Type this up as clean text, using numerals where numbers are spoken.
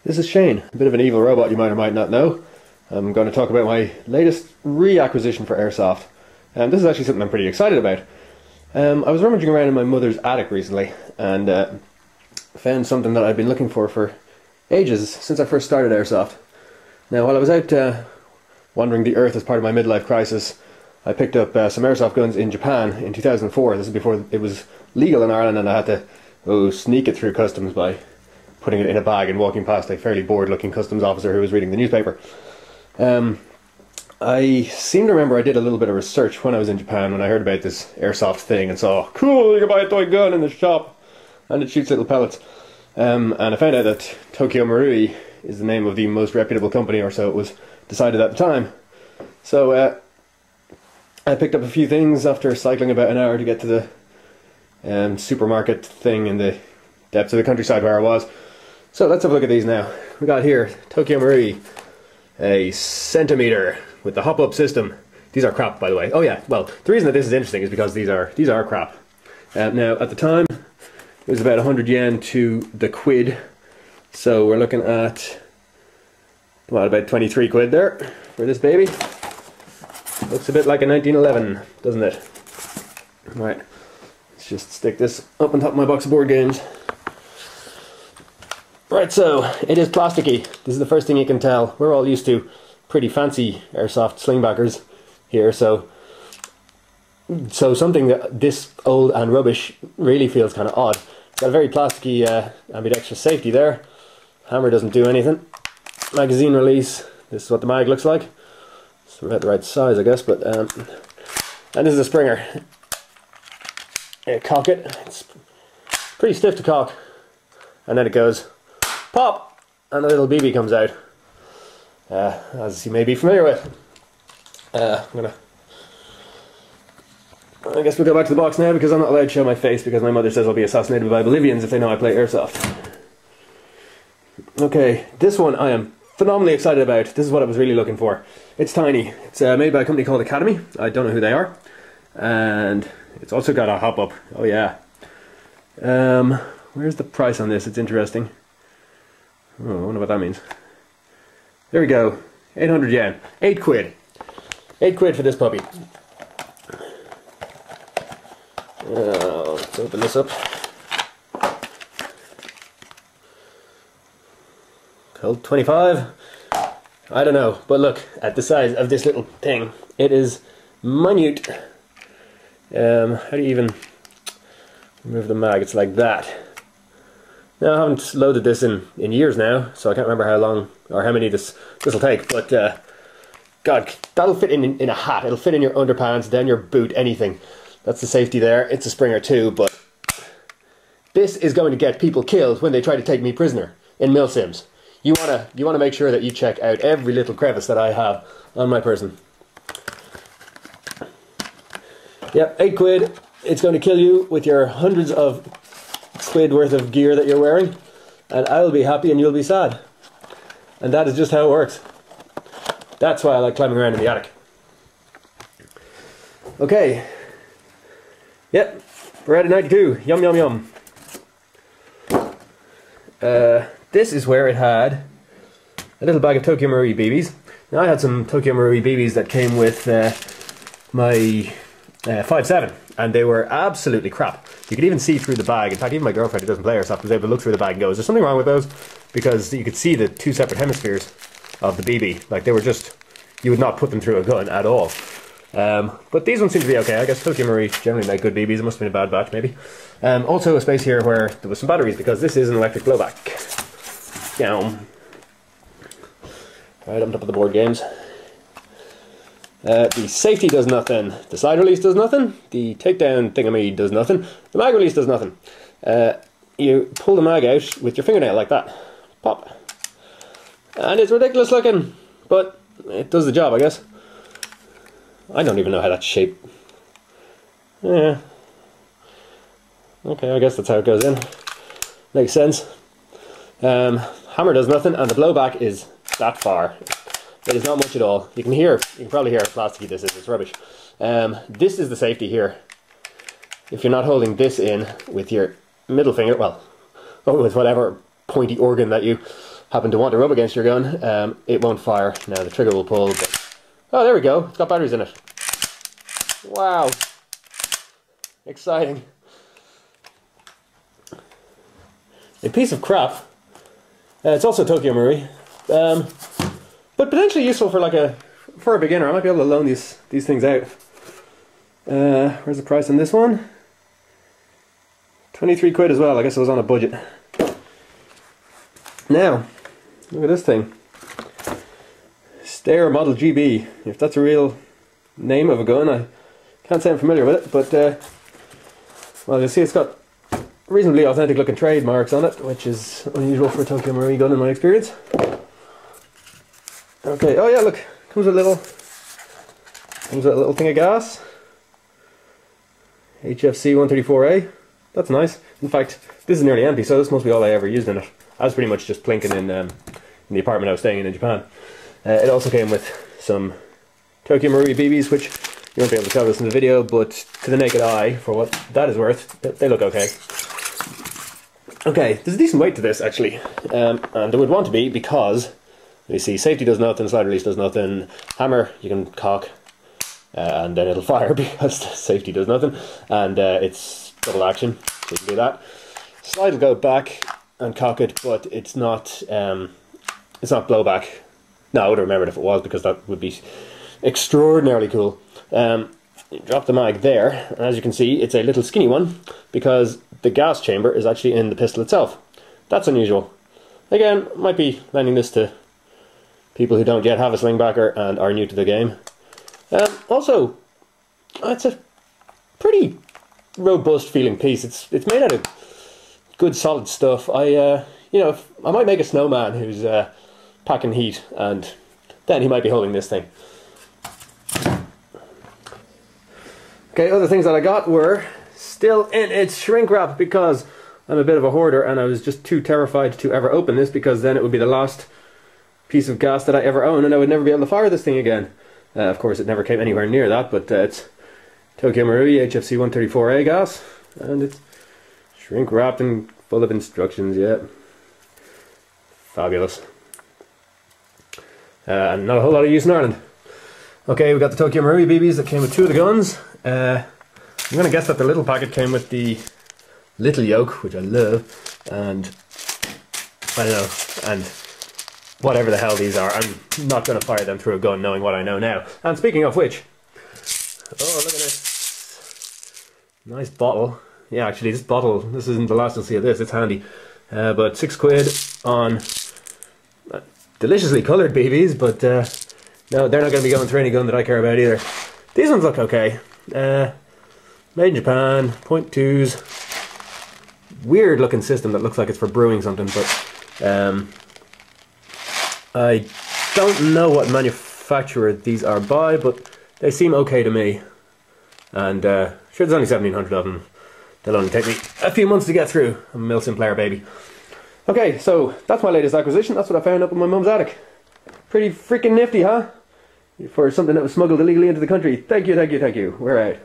This is Shane, a bit of an evil robot you might or might not know. I'm going to talk about my latest reacquisition for airsoft. This is actually something I'm pretty excited about. I was rummaging around in my mother's attic recently and found something that I've been looking for ages, since I first started airsoft. Now, while I was out wandering the earth as part of my midlife crisis, I picked up some airsoft guns in Japan in 2004. This is before it was legal in Ireland, and I had to sneak it through customs by putting it in a bag and walking past a fairly bored-looking customs officer who was reading the newspaper. I seem to remember I did a little bit of research when I was in Japan when I heard about this airsoft thing and saw, cool, you can buy a toy gun in the shop and it shoots little pellets. And I found out that Tokyo Marui is the name of the most reputable company, or so it was decided at the time. So I picked up a few things after cycling about an hour to get to the supermarket thing in the depths of the countryside where I was. So let's have a look at these now. We got here Tokyo Marui, a centimeter with the hop-up system. These are crap, by the way. Oh yeah, well, the reason that this is interesting is because these are crap. Now, at the time, it was about 100 yen to the quid. So we're looking at, well, about 23 quid there for this baby. Looks a bit like a 1911, doesn't it? Right, let's just stick this up on top of my box of board games. Right, so it is plasticky. This is the first thing you can tell. We're all used to pretty fancy airsoft slingbackers here, so something that this old and rubbish really feels kind of odd. It's got a very plasticky ambidextrous safety there. Hammer doesn't do anything. Magazine release. This is what the mag looks like. It's about the right size, I guess, but and this is a Springer. Cock it. It's pretty stiff to cock, and then it goes pop, and a little BB comes out, as you may be familiar with. I guess we'll go back to the box now, because I'm not allowed to show my face because my mother says I'll be assassinated by Bolivians if they know I play airsoft. Okay, this one I am phenomenally excited about. This is what I was really looking for. It's tiny. It's made by a company called Academy. I don't know who they are. And it's also got a hop-up. Oh yeah. Where's the price on this? It's interesting. Oh, I wonder what that means. There we go. 800 yen. 8 quid. 8 quid for this puppy. Let's open this up. Code 25. I don't know, but look at the size of this little thing. It is minute. How do you even remove the mag? It's like that. Now, I haven't loaded this in years now, so I can't remember how long or how many this will take, but God, that'll fit in a hat. It'll fit in your underpants, down your boot, anything. That's the safety there. It's a Springer too, but this is going to get people killed when they try to take me prisoner in milsims. You wanna make sure that you check out every little crevice that I have on my person. Yep, 8 quid. It's going to kill you with your hundreds of quid worth of gear that you're wearing, and I'll be happy and you'll be sad. And that is just how it works. That's why I like climbing around in the attic. Okay. Yep, we're at 92. Yum yum yum. This is where it had a little bag of Tokyo Marui BBs. Now, I had some Tokyo Marui BBs that came with my 5.7, and they were absolutely crap. You could even see through the bag. In fact, even my girlfriend who doesn't play airsoft was able to look through the bag and go, is there something wrong with those? Because you could see the two separate hemispheres of the BB. Like, they were just, you would not put them through a gun at all. But these ones seem to be okay. I guess Tokyo Marui generally make good BBs. It must have been a bad batch, maybe. Also a space here where there was some batteries, because this is an electric blowback. Down. Right on top of the board games. The safety does nothing. The slide release does nothing. The takedown thingamy does nothing. The mag release does nothing. You pull the mag out with your fingernail like that. Pop. And it's ridiculous looking, but it does the job, I guess. I don't even know how that's shaped. Yeah. Okay, I guess that's how it goes in. Makes sense. Hammer does nothing, and the blowback is that far. It is not much at all. You can probably hear how plasticky this is. It's rubbish. This is the safety here. If you're not holding this in with your middle finger, well, or with whatever pointy organ that you happen to want to rub against your gun, it won't fire. Now the trigger will pull, but... Oh, there we go. It's got batteries in it. Wow. Exciting. A piece of crap. It's also Tokyo Marui. But potentially useful for like for a beginner. I might be able to loan these things out. Where's the price on this one? 23 quid as well. I guess it was on a budget. Now, look at this thing. Steyr Model GB. If that's a real name of a gun, I can't say I'm familiar with it, but well, you see it's got reasonably authentic looking trademarks on it, which is unusual for a Tokyo Marui gun in my experience. Okay, oh yeah, look, comes with a little thing of gas. HFC 134A. That's nice. In fact, this is nearly empty, so this must be all I ever used in it. I was pretty much just plinking in the apartment I was staying in Japan. It also came with some Tokyo Marui BBs, which you won't be able to tell this in the video, but to the naked eye, for what that is worth, they look okay. Okay, there's a decent weight to this actually, and there would want to be because, you see, safety does nothing, slide release does nothing, hammer you can cock, and then it'll fire because safety does nothing, and it's double action, so you can do that. Slide will go back and cock it, but it's not blowback. No, I would have remembered if it was, because that would be extraordinarily cool. You drop the mag there, and as you can see, it's a little skinny one because the gas chamber is actually in the pistol itself. That's unusual. Again, might be lending this to people who don't yet have a slingbacker and are new to the game. Also, it's a pretty robust feeling piece. It's made out of good solid stuff. I might make a snowman who's packing heat, and then he might be holding this thing. Okay, other things that I got were still in its shrink wrap because I'm a bit of a hoarder and I was just too terrified to ever open this, because then it would be the last piece of gas that I ever own and I would never be able to fire this thing again. Of course, it never came anywhere near that, but it's Tokyo Marui HFC 134A gas, and it's shrink wrapped and full of instructions. Yeah, fabulous. And not a whole lot of use in Ireland. Okay, we got the Tokyo Marui BBs that came with two of the guns. I'm going to guess that the little packet came with the little yoke, which I love, and I don't know, and whatever the hell these are, I'm not going to fire them through a gun knowing what I know now. And speaking of which, oh, look at this nice bottle. Yeah, actually this isn't the last you'll see of this, it's handy. But 6 quid on deliciously coloured BBs, but no, they're not going to be going through any gun that I care about either. These ones look okay. Made in Japan, .2s. Weird looking system that looks like it's for brewing something, but I don't know what manufacturer these are by, but they seem okay to me. And sure, there's only 1,700 of them. They'll only take me a few months to get through. I'm a Milsim player, baby. Okay, so that's my latest acquisition. That's what I found up in my mum's attic. Pretty freaking nifty, huh? For something that was smuggled illegally into the country. Thank you, thank you, thank you. We're out.